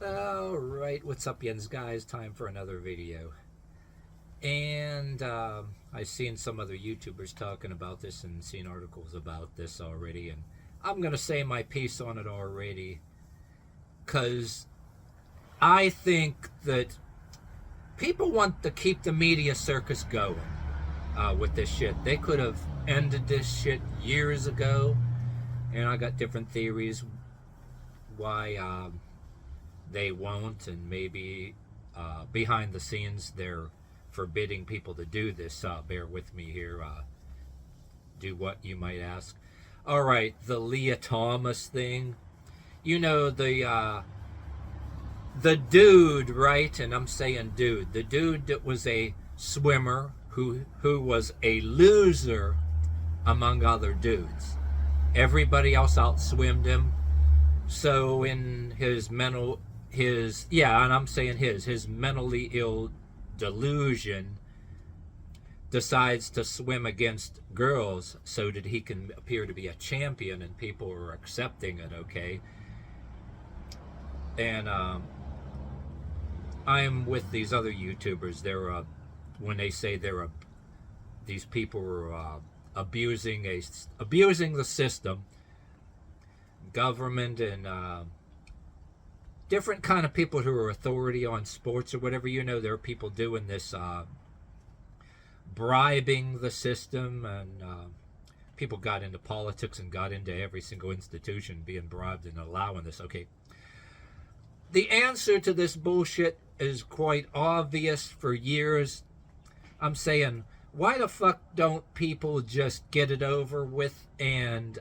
Alright, what's up, yens guys? Time for another video. And I've seen some other YouTubers talking about this and seen articles about this already, and I'm going to say my piece on it already, because I think that people want to keep the media circus going with this shit. They could have ended this shit years ago, and I got different theories why they won't, and maybe behind the scenes they're forbidding people to do this. Bear with me here. Do what, you might ask? Alright, the Lia Thomas thing. You know, the dude, right? And I'm saying dude. The dude that was a swimmer who was a loser among other dudes. Everybody else outswimmed him. So in his mental, and I'm saying his mentally ill delusion, decides to swim against girls so that he can appear to be a champion, and people are accepting it, okay? And I'm with these other YouTubers. They're when they say these people are abusing the system, government, and different kind of people who are authority on sports or whatever. You know, there are people doing this, bribing the system, and people got into politics and got into every single institution being bribed and allowing this. Okay, the answer to this bullshit is quite obvious for years. I'm saying, why the fuck don't people just get it over with and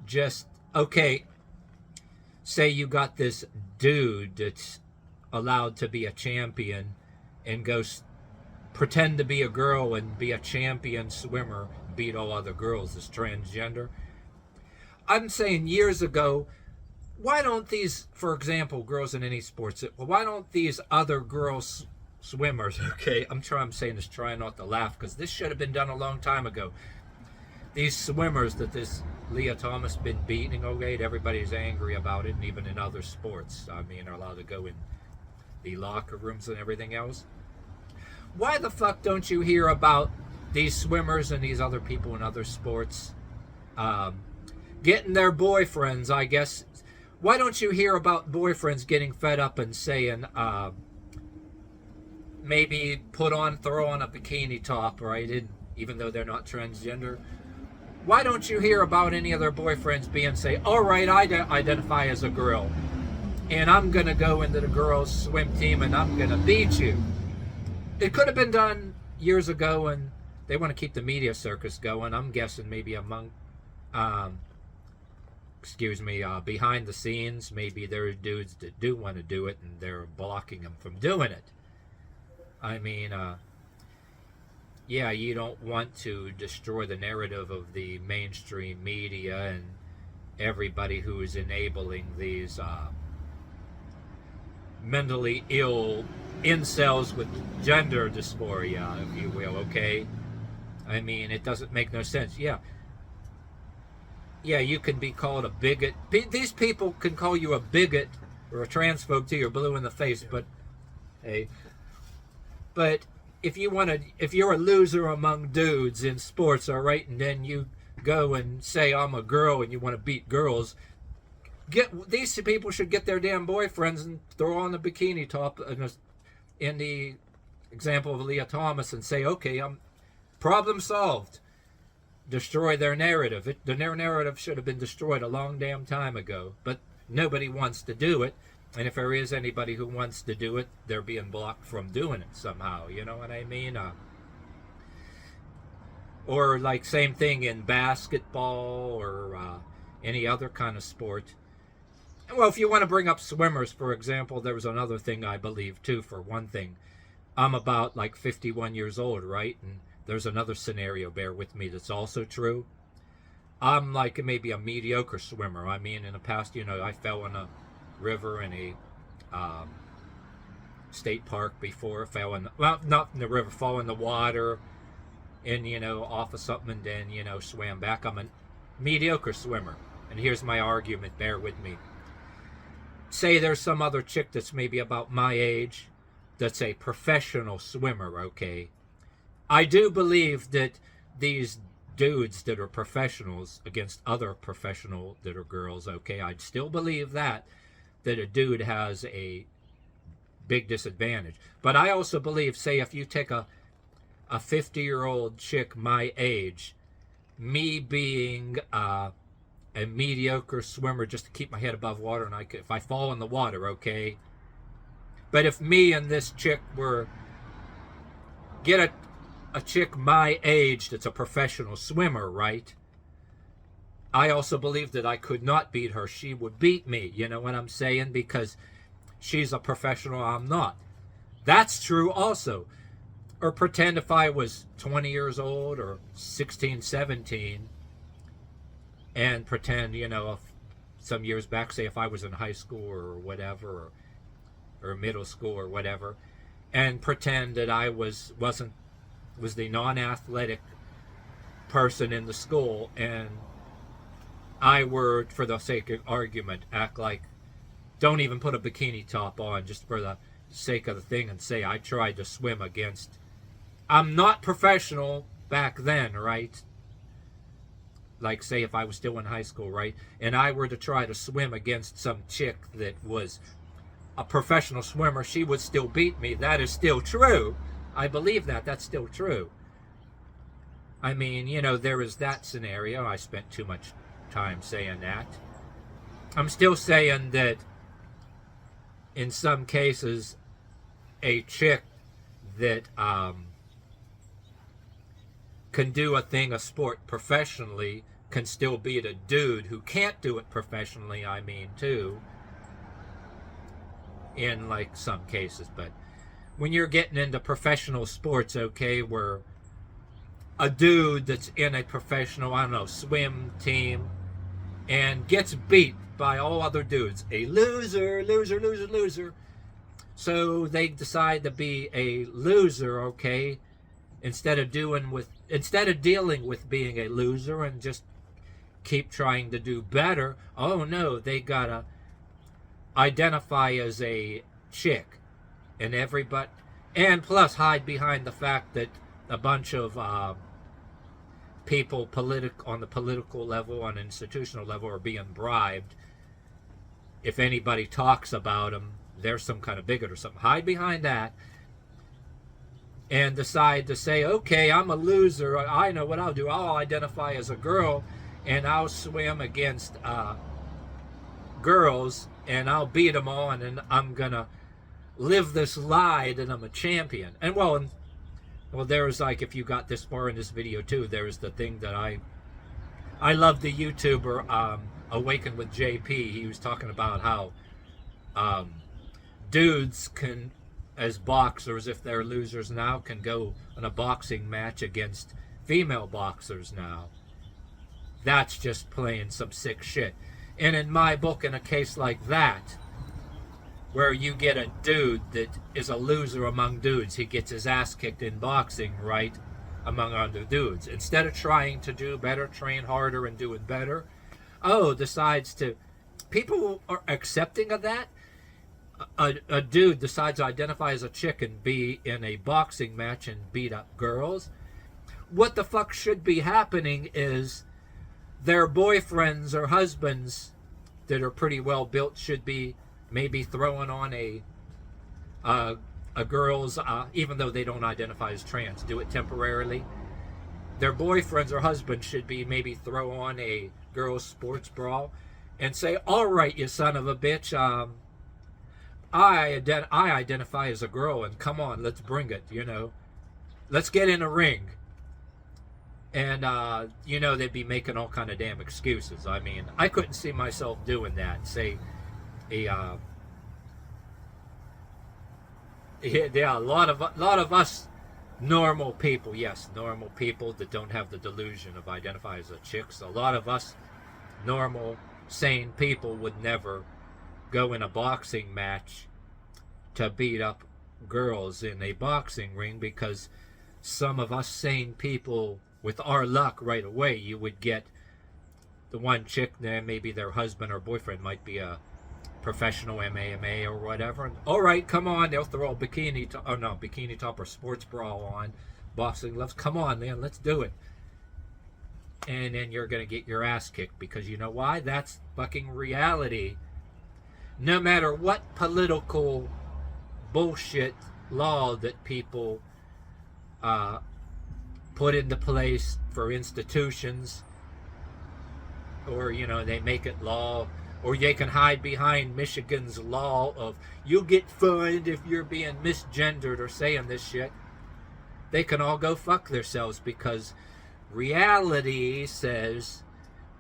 just, okay, say you got this dude that's allowed to be a champion and go pretend to be a girl and be a champion swimmer, beat all other girls as transgender. I'm saying years ago, why don't these, for example, girls in any sports, why don't these other girls swimmers, okay, I'm saying this, trying not to laugh, because this should have been done a long time ago. These swimmers that this Lia Thomas been beating, okay, everybody's angry about it, and even in other sports, I mean, are allowed to go in the locker rooms and everything else. Why the fuck don't you hear about these swimmers and these other people in other sports getting their boyfriends, I guess? Why don't you hear about boyfriends getting fed up and saying, maybe throw on a bikini top, right? Even though they're not transgender. Why don't you hear about any of their boyfriends say, all right, I identify as a girl, and I'm going to go into the girls' swim team, and I'm going to beat you? It could have been done years ago, and they want to keep the media circus going. I'm guessing maybe among, behind the scenes, maybe there are dudes that do want to do it, and they're blocking them from doing it. I mean, yeah, you don't want to destroy the narrative of the mainstream media and everybody who is enabling these mentally ill incels with gender dysphoria, if you will, okay? I mean, it doesn't make no sense. Yeah, you can be called a bigot. These people can call you a bigot or a transphobe till you're blue in the face, but hey, but if you're a loser among dudes in sports, all right, and then you go and say, I'm a girl, and you want to beat girls, these people should get their damn boyfriends and throw on the bikini top in the example of Lia Thomas and say, okay, problem solved. Destroy their narrative. Their narrative should have been destroyed a long damn time ago, but nobody wants to do it. And if there is anybody who wants to do it, they're being blocked from doing it somehow. You know what I mean? Or like same thing in basketball or any other kind of sport. Well, if you want to bring up swimmers, for example, there was another thing I believe too, for one thing. I'm about like 51 years old, right? And there's another scenario, bear with me, that's also true. I'm like maybe a mediocre swimmer. I mean, in the past, I fell in a river in a state park before, not in the river, fall in the water, and off of something, and then swam back. I'm a mediocre swimmer, and here's my argument, bear with me. say there's some other chick that's maybe about my age that's a professional swimmer, okay? I do believe that these dudes that are professionals against other professional that are girls, okay? I'd still believe that a dude has a big disadvantage. But I also believe, say, if you take a 50-year-old chick my age, me being a mediocre swimmer just to keep my head above water, and if I fall in the water, okay? But if me and this chick were get a chick my age that's a professional swimmer, right? I also believe that I could not beat her. She would beat me, you know what I'm saying? Because she's a professional, I'm not. That's true also. Or pretend if I was 20 years old or 16, 17, and pretend, you know, some years back, say if I was in high school or whatever, or middle school or whatever, and pretend that I was the non-athletic person in the school, and I were, for the sake of argument, act like, don't even put a bikini top on just for the sake of the thing, and say I tried to swim against, I'm not professional back then, right? Like, say if I was still in high school, right? And I were to try to swim against some chick that was a professional swimmer, she would still beat me. That is still true. I believe that. That's still true. I mean, you know, there is that scenario. I spent too much time saying that. I'm still saying that in some cases, a chick that can do a sport professionally can still beat a dude who can't do it professionally, I mean, too, in like some cases. But when you're getting into professional sports, okay, where a dude that's in a professional, I don't know, swim team and gets beat by all other dudes, a loser, so they decide to be a loser, okay, instead of dealing with being a loser and just keep trying to do better. Oh no, they gotta identify as a chick, and plus hide behind the fact that a bunch of people on the political level, on an institutional level, are being bribed. If anybody talks about them, they're some kind of bigot or something. Hide behind that and decide to say, okay, I'm a loser. I know what I'll do. I'll identify as a girl and I'll swim against girls and I'll beat them all, and then I'm gonna live this lie that I'm a champion. And well, there's like, if you got this far in this video too, there's the thing that I love the YouTuber Awaken with JP. He was talking about how dudes can, as boxers, if they're losers now, can go in a boxing match against female boxers now. That's just playing some sick shit. And in my book, in a case like that, where you get a dude that is a loser among dudes, he gets his ass kicked in boxing, right, among other dudes. Instead of trying to do better, train harder, and doing better, decides to, people are accepting of that. A dude decides to identify as a chick and be in a boxing match and beat up girls. What the fuck should be happening is their boyfriends or husbands that are pretty well built should be maybe throwing on a girl's, even though they don't identify as trans, do it temporarily. Their boyfriends or husbands should be maybe throw on a girl's sports bra and say, all right, you son of a bitch, I identify as a girl, and come on, let's bring it, you know. Let's get in a ring. And, you know, they'd be making all kind of damn excuses. I mean, I couldn't see myself doing that. Say, a lot of us normal people, yes, normal people that don't have the delusion of identifying as a chicks, a lot of us normal, sane people would never go in a boxing match to beat up girls in a boxing ring, because some of us sane people, with our luck right away, you would get the one chick there, maybe their husband or boyfriend might be a professional MMA or whatever. And, all right, come on. They'll throw a bikini top or sports bra on, boxing gloves. Come on, man, let's do it. And then you're going to get your ass kicked because you know why? That's fucking reality. No matter what political bullshit law that people put into place for institutions, or, you know, they make it law, or they can hide behind Michigan's law of you'll get fined if you're being misgendered or saying this shit. They can all go fuck themselves, because reality says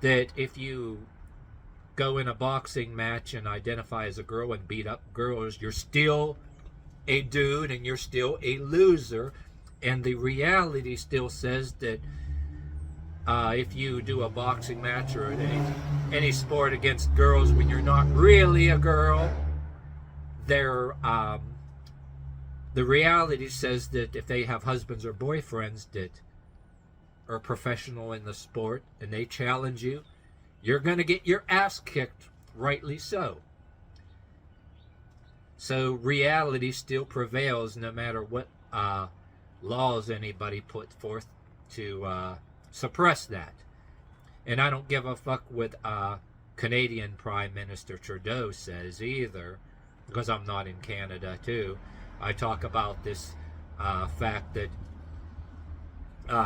that if you go in a boxing match and identify as a girl and beat up girls, you're still a dude and you're still a loser. And the reality still says that if you do a boxing match or any sport against girls when you're not really a girl, the reality says that if they have husbands or boyfriends that are professional in the sport and they challenge you, you're going to get your ass kicked, rightly so. So reality still prevails no matter what laws anybody put forth to suppress that. And I don't give a fuck what Canadian Prime Minister Trudeau says either, because I'm not in Canada too. I talk about this fact that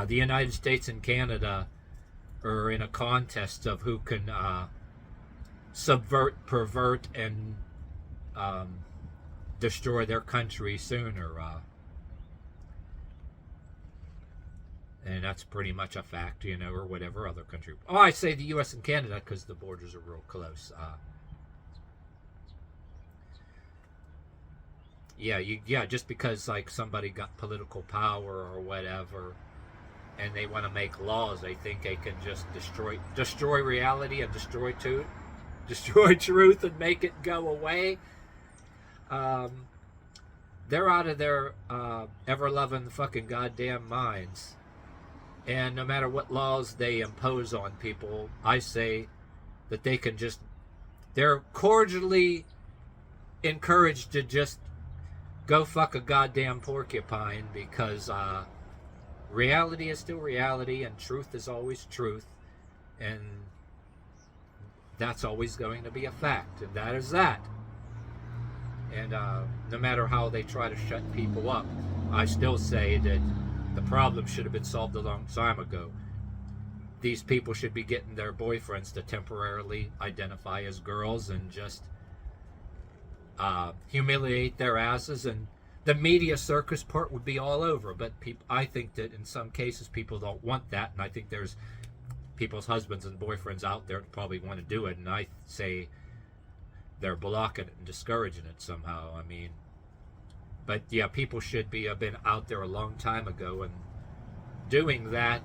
the United States and Canada are in a contest of who can subvert, pervert, and destroy their country sooner. And that's pretty much a fact, you know, or whatever other country. Oh, I say the U.S. and Canada because the borders are real close. Just because like somebody got political power or whatever, and they want to make laws, they think they can just destroy reality and destroy truth and make it go away. They're out of their ever-loving fucking goddamn minds. And no matter what laws they impose on people, I say that they can just, they're cordially encouraged to just go fuck a goddamn porcupine, because reality is still reality and truth is always truth, and that's always going to be a fact, and that is that. And no matter how they try to shut people up, I still say that the problem should have been solved a long time ago. These people should be getting their boyfriends to temporarily identify as girls and just humiliate their asses, and the media circus part would be all over. But I think that in some cases people don't want that, and I think there's people's husbands and boyfriends out there that probably want to do it, and I say they're blocking it and discouraging it somehow. I mean, but yeah, people should have been out there a long time ago and doing that,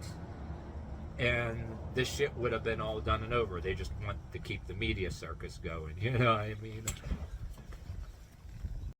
and this shit would have been all done and over. They just want to keep the media circus going, you know what I mean?